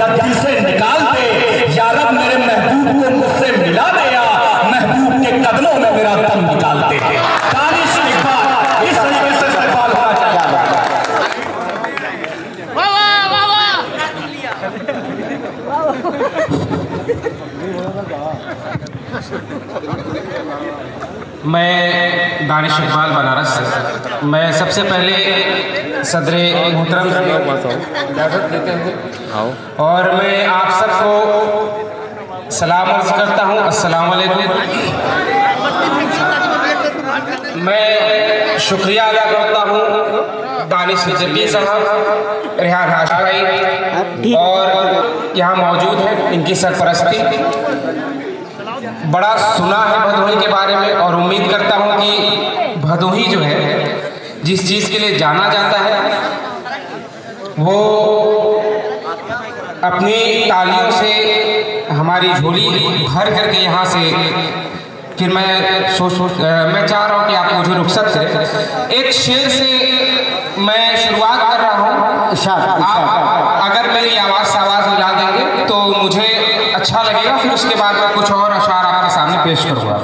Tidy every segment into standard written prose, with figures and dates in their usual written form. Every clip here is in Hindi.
या दिल से निकाल दे, या रब मेरे महबूब को मुझसे मिला दे, या महबूब के कदमों में मेरा दम निकाल दे। दानिश इकबाल, इस तरीके से इस्तेमाल होना चाहिए। मैं दानिश इकबाल बनारस से। मैं सबसे पहले सदर मोहतरम इजाज़त देते हैं और मैं आप सबको सलाम अर्ज़ करता हूँ, अस्सलाम वालेकुम। मैं शुक्रिया अदा करता हूँ दानिश जब्बी साहब, रेहान हाशमी भाई और यहाँ मौजूद हैं, इनकी सरपरस्ती। बड़ा सुना है भदोही के बारे में और उम्मीद करता हूँ कि भदोही जो है, जिस चीज़ के लिए जाना जाता है वो अपनी तालियों से हमारी झोली भर करके यहाँ से फिर मैं चाह रहा हूँ कि आप मुझे रुखसत करें। एक शेर से मैं शुरुआत कर रहा हूँ। आप अगर मेरी आवाज़ मिला देंगे तो मुझे अच्छा लगेगा, फिर उसके बाद मैं कुछ और अशार आपके सामने पेश करूँगा।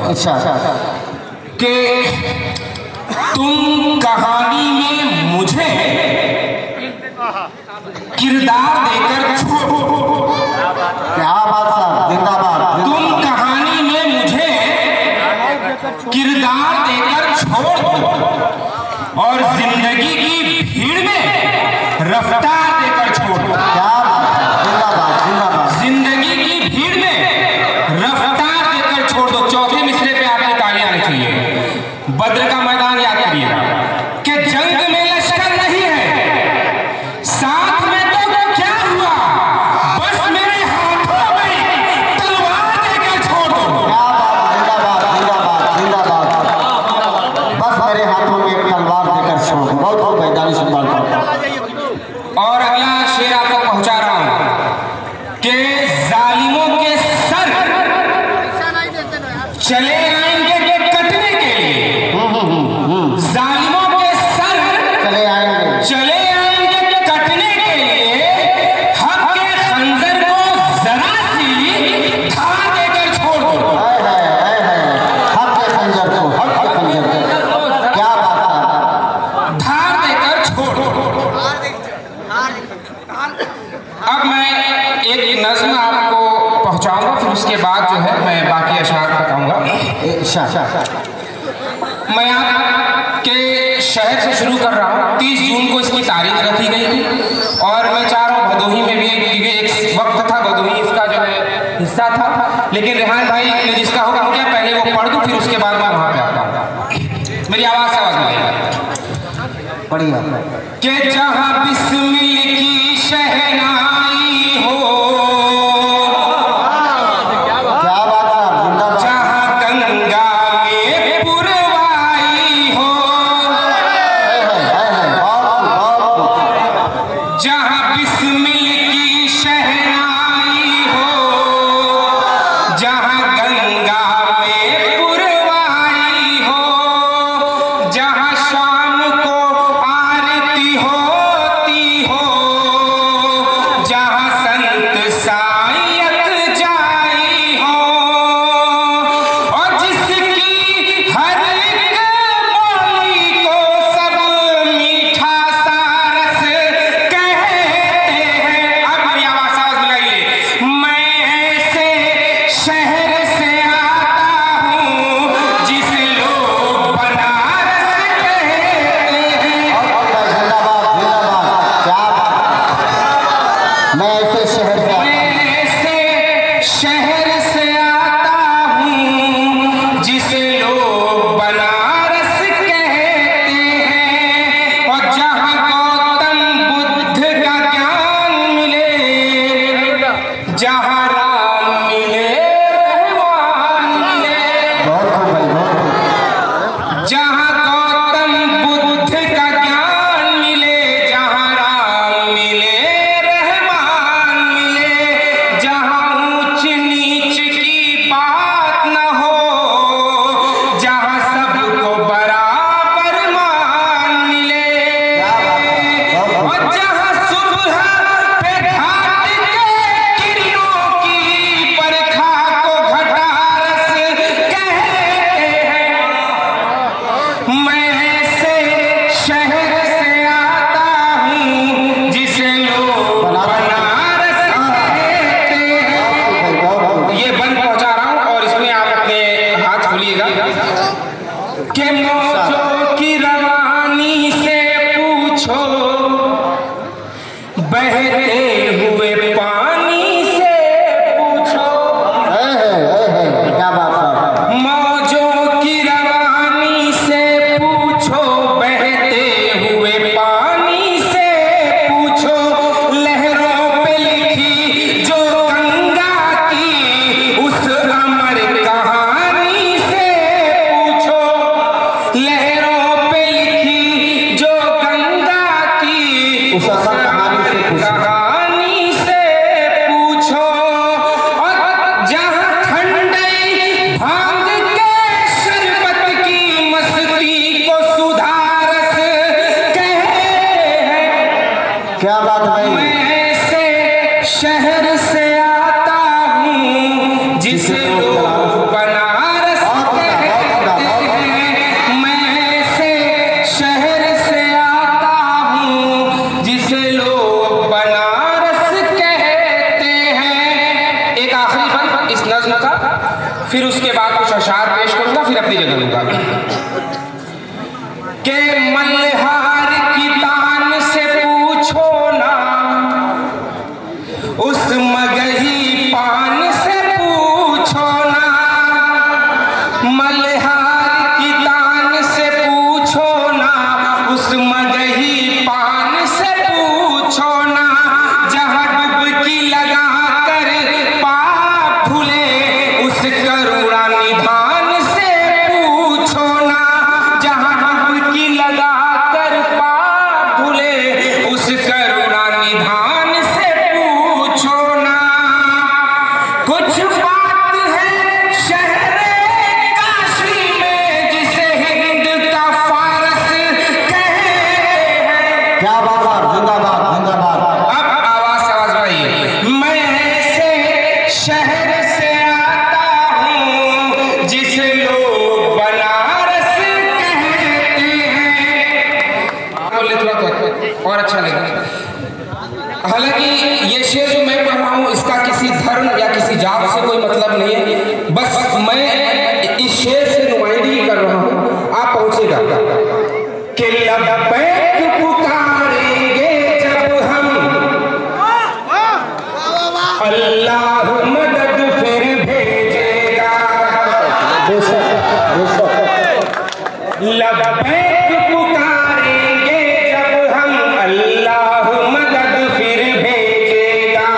कि तुम कहानी में मुझे किरदार देकर छोड़ो। क्या बात साहब, जिंदाबाद। तुम कहानी में मुझे किरदार देकर छोड़ दो और जिंदगी की भीड़ में रफ्तार देकर छोड़ दो। क्या बात, जिंदाबाद जिंदाबाद। जिंदगी की भीड़ में रफ्तार देकर छोड़ दो। चौथे मिसरे पे आपकी तालियां आनी चाहिए। बद्र का मैदान याद करिएगा कि जंग में लश्कर नहीं है, साथ में तो क्या हुआ, बस मेरे हाथों में तलवार देकर छोड़ दो। क्या बात, जिंदाबाद जिंदाबाद जिंदाबाद। बस मेरे हाथों में एक तलवार देकर छोड़ दो। बहुत हो गए दानिश इकबाल। और अगला शेर आपको पहुंचा रहा हूं कि जालिमों के सर चले आएंगे कटने के लिए। जालिमों के सर चले आएंगे कटने के लिए। हक के खंजर को जरा सी धार देकर छोड़ दो। हक के खंजर को, हक के खंजर को। क्या बात है, धार देकर छोड़ दो। अब मैं एक नज़्म आपको पहुंचाऊंगा, फिर उसके बाद जो है मैं बाकी अशार बताऊंगा। मैं आपके शहर से शुरू कर रहा हूँ। 30 जून को इसकी तारीख रखी गई थी और मैं चाह रहा हूँ भदोही में भी एक वक्त था, भदोही इसका जो है हिस्सा था, लेकिन रेहान भाई ने जिसका होगा मुझे पहले वो पढ़ दूँ, फिर उसके बाद मैं वहाँ पे आता हूँ। मेरी आवाज़ मिलेगी। बढ़िया। कि जहाँ बिस्मिल की शहनाई हो, क्या बात साहब, जिंदाबाद। जहाँ गंगा में पुरवाई हो, जहाँ बिस्मिल की शहनाई हो, जहाँ गंगा में पुरवाई हो, जहाँ शाम को आरती होती हो, जहाँ संत सायत जाई हो, और जिसकी हर एक बोली को सब मीठा सा रस कहते हैं। अब मेरी आवाज़ मिलाइए। मैं ऐसे शहर से आता हूँ जिसे लोग बनारस कहते हैं। जिंदाबाद जिंदाबाद। क्या बात। मैं ऐसे शहर से शहर से आता हूँ जिसे लोग बनारस कहते हैं, और जहाँ गौतम बुद्ध का ज्ञान मिले, जहाँ राम मिले, रहमान मिले, बहुत हो गए, बहुत हो गए। जहाँ गौतम बुद्ध का ज्ञान मिले, जहाँ राम मिले, रहमान मिले, जहाँ ऊंच नीच की बात न हो, जहाँ सबको बराबर मान मिले, और जहाँ सुबह पे घाट के शहर से आता हूँ जिसे लोग बनारस कहते हैं। मैं ऐसे शहर से आता हूँ जिसे लोग बनारस कहते हैं। एक आखिरी बंद इस नज्म का, फिर उसके बाद कुछ अशार पेश करूंगा, फिर अपनी जगह लूंगा। के मल्हार की तान से पूछो ना, उस मगही पान से पूछो ना। मल्हार की तान से पूछो ना, उस मगही पान से पूछो ना। जहाँ डुबकी लगा कर पाप धुले, उस करुणा निधान से पूछो ना। जहाँ डुबकी लगा कर पाप धुले, उस करुणा निधान से पूछो ना। कुछ बात है शहरे काशी में, जिसे हिंद का फारस कहते हैं। क्या बात है, जिंदाबाद जिंदाबाद। अब आवाज से आवाज बढ़ाइए। मैं ऐसे शहर से आता हूँ जिसे लोग बनारस कहते हैं। बोले थोड़ा और अच्छा लगा। हालांकि ये शेर जो मैं पढ़ रहा हूँ इसका किसी धर्म या किसी जात से कोई मतलब नहीं है, बस मैं इस शेर से नुमाइंदगी कर रहा हूँ। आप पहुंचेगा कि लब्बैक पुकारेंगे जब हम, अल्लाह मदद फिर भेजेगा। लब्बैक पुकारेंगे जब हम, अल्लाह मदद फिर भेजेगा।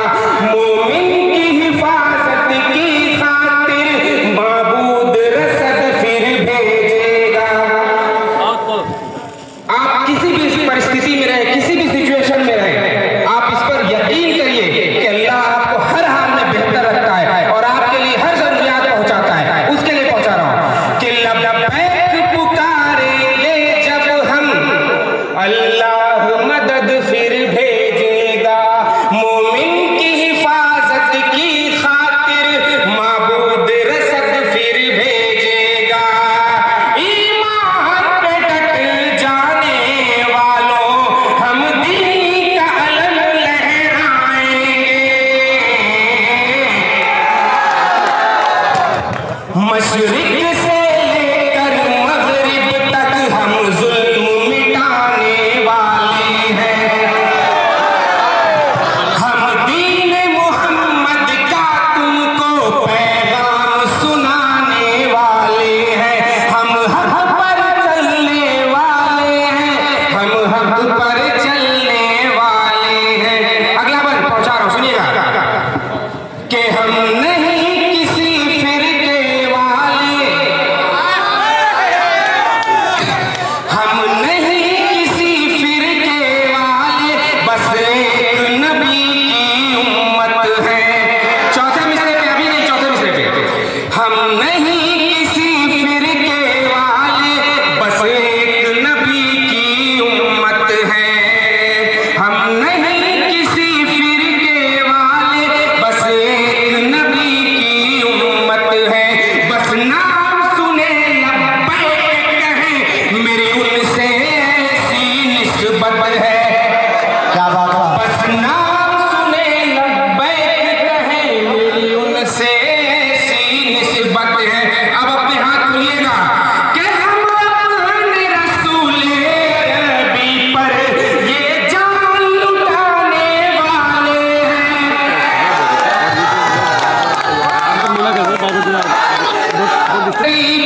मोमिन की हिफाजत की खातिर माबूद रसद फिर भेजेगा। आप किसी भी परिस्थिति में रहे, किसी भी सिचुएशन में रहे, आप इस पर यकीन करिए कि अल्लाह आपको हर हाल में बेहतर रखता है और आपके लिए हर जरूरियात पहुंचाता है। उसके लिए पहुंचा रहा हूं कि लब्बैक पुकारेंगे जब हम, अल्लाह मदद फिर भेजेगा। मोमिन की हिफाजत की खातिर माबूद रसद फिर भेजेगा। ईमान पे डट जाने वालों, हम दीन का अलम लहराएंगे। मशरिक से लेकर मगरिब तक हम जुल्म मिटाने वाले हैं। हम दीन मोहम्मद का तुमको पैगाम सुनाने वाले हैं। हम हक पर चलने वाले हैं, हम हक पर चलने वाले हैं। अगला बंद पहुंचा रहा हूं, सुनिएगा कि हम नहीं किसी फिरके वाले, हम नहीं किसी फिरके वाले, बस एक नबी की उम्मत है। चौथे मिसरे पे, अभी नहीं, चौथे मिसरे पे। हम नहीं किसी फिरके वाले, बस एक नबी की उम्मत है। हम नहीं किसी फिरके वाले, बस एक नबी की उम्मत है। बस नाम सुने लब्बैक कहें, मेरी उनसे ऐसी निस्बत है। क्या बात है। बस नाम सुने लब्बैक कहें, मेरी उनसे ऐसी निस्बत है। अब अपने हाथ खोलिएगा कि हम अपने रसूले नबी पर ये जान लुटाने वाले हैं।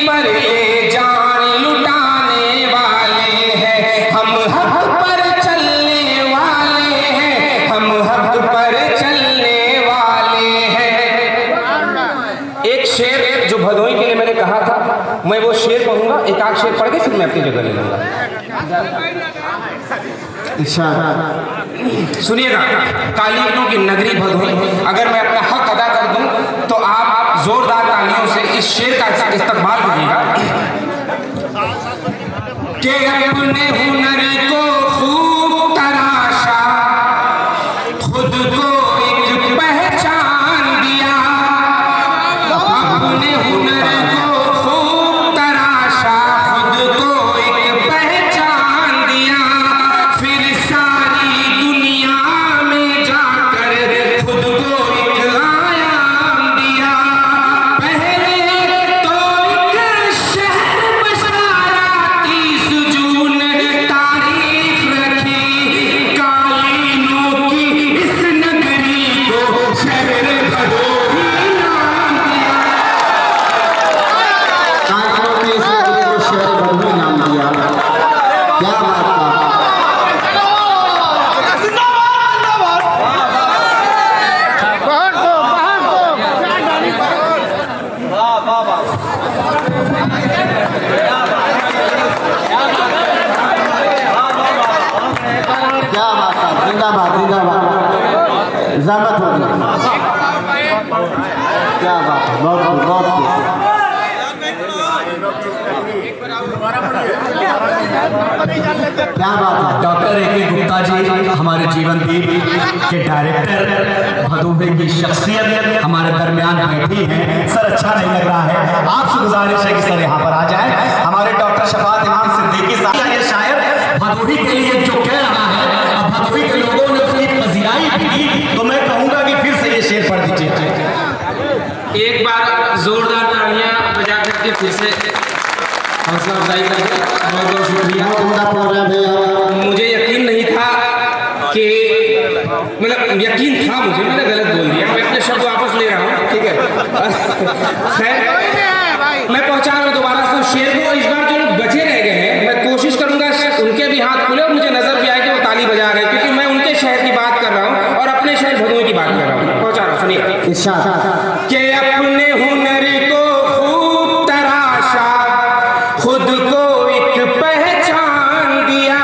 पर ये जान लुटाने वाले हैं। हम हक पर चलने वाले हैं, हम हक पर चलने वाले हैं। एक शेर जो भदोही के लिए मैंने कहा था, मैं वो शेर पढ़ूंगा, एक आध शेर पढ़ के फिर मैं अपनी जगह ले लूंगा। अच्छा, सुनिएगा। कालीनों की नगरी भदोही, अगर मैं अपना हक अदा कर दूं तो आप जोरदार तालियों से इस शेर का इस्तकबाल कीजिएगा कि अपने हुनर को खूब तराशा, खुद को एक जहमत होगी। क्या बात है, बहुत खूब, बहुत खूब। क्या बात है। Doctor A K. गुप्ता जी हमारे जीवन दीप के डायरेक्टर, भदोही की शख्सियत हमारे दरमियान बैठी हैं। सर अच्छा नहीं लग रहा है, आपसे गुजारिश है कि सर यहाँ पर आ जाए। हमारे डॉक्टर शफात इमाम सिद्दीकी साहब, ये शायर भदोही के लिए जो कह रहा है, अब भदोही के लोगों ने उसकी पजीराई की, तो मैं कहूँगा कि फिर से ये शेर पढ़ दीजिए। एक बार जोरदार तालियां बजा करके फिर से हौसला अफजाई करके बहुत बहुत शुक्रिया। मुझे यकीन नहीं था कि मतलब यकीन था मुझे, मैंने गलत बोल दिया, मैं अपने शब्द वापस ले रहा हूँ, ठीक है। खैर मैं पहुंचा रहा हूँ दोबारा से शेर को। इस बार जो लोग बचे रह गए हैं, मैं कोशिश करूंगा उनके भी हाथ खुले और मुझे नजर भी आए कि वो ताली बजा रहे हैं, क्योंकि मैं उनके शहर की बात कर रहा हूँ और अपने शहर भदोही की बात कर रहा हूँ। पहुंचा रहा हूँ, सुनिए। कि अपने हुनर को खूब तराशा, खुद को एक पहचान दिया,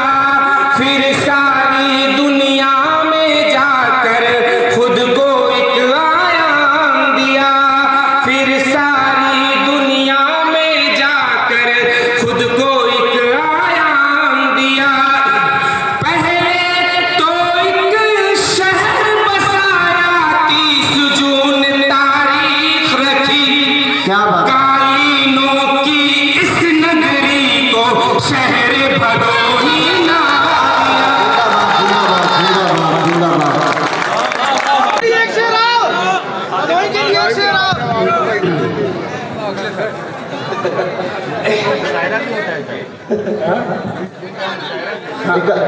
फिर सारी दुनिया में जाकर खुद को एक आयाम दिया, फिर सारी दुनिया में जाकर खुद को एक आयाम दिया। पहले तो एक शहर बसाया, 30 जून तारीख रखी, क्या बात है। कालीनों की इस नगरी को शहर भदोही नाम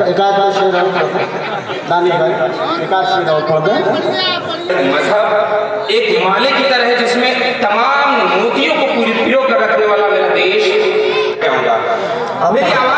एकाध शेर दानी भाई, एकाध शेर और पढ़ दें। मजहब एक माले की तरह है जिसमें तमाम मोतियों को पूरी पिरो कर रखने वाला मेरा देश क्या होगा। मेरी आवाज